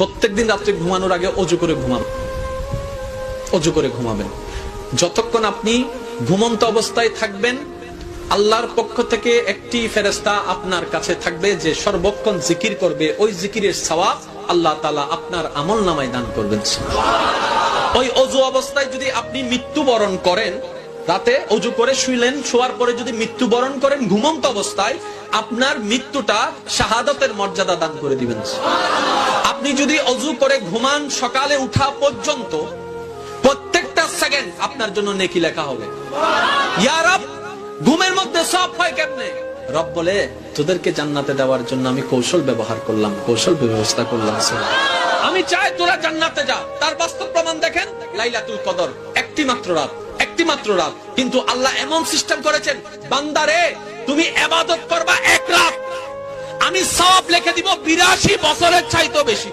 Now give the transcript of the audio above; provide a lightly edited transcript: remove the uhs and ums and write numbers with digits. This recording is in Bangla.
প্রত্যেকদিন রাত্রে ঘুমানোর আগে অজু করে ঘুমাবেন। অজু করে ঘুমাবেন। যতক্ষণ আপনি ঘুমন্ত অবস্থায় থাকবেন, আল্লাহর পক্ষ থেকে একটি ফেরেশতা আপনার কাছে থাকবে যে সর্বক্ষণ জিকির করবে। ওই জিকিরের সওয়াব আল্লাহ তাআলা আপনার আমলনামায় দান করবেন। ওই অজু অবস্থায় যদি আপনি মৃত্যুবরণ করেন, রাতে অজু করে শুইলেন, শোয়ার পরে যদি মৃত্যুবরণ করেন ঘুমন্ত অবস্থায়, আপনার মৃত্যুটা শাহাদাতের মর্যাদা দান করে দিবেন। আপনি যদি অজু করে ঘুমান, সকালে উঠা পর্যন্ত প্রত্যেকটা সেকেন্ড আপনার জন্য নেকি লেখা হবে। ইয়া রব, ঘুমের মধ্যে সব হয় কেমনে? রব বলে, তোদেরকে জান্নাতে দেওয়ার জন্য আমি কৌশল ব্যবহার করলাম, কৌশল ব্যবস্থা করলাম। আমি চাই তোরা জান্নাতে যা। তার বাস্তব প্রমাণ দেখেন, লাইলাতুল কদর একটি মাত্র রাত, একটি মাত্র রাত, কিন্তু আল্লাহ এমন সিস্টেম করেছেন, বান্দারে তুমি ইবাদত করবা এক রাত, আমি সওয়াব লিখে দিব 82 বছরের চাইতেও বেশি।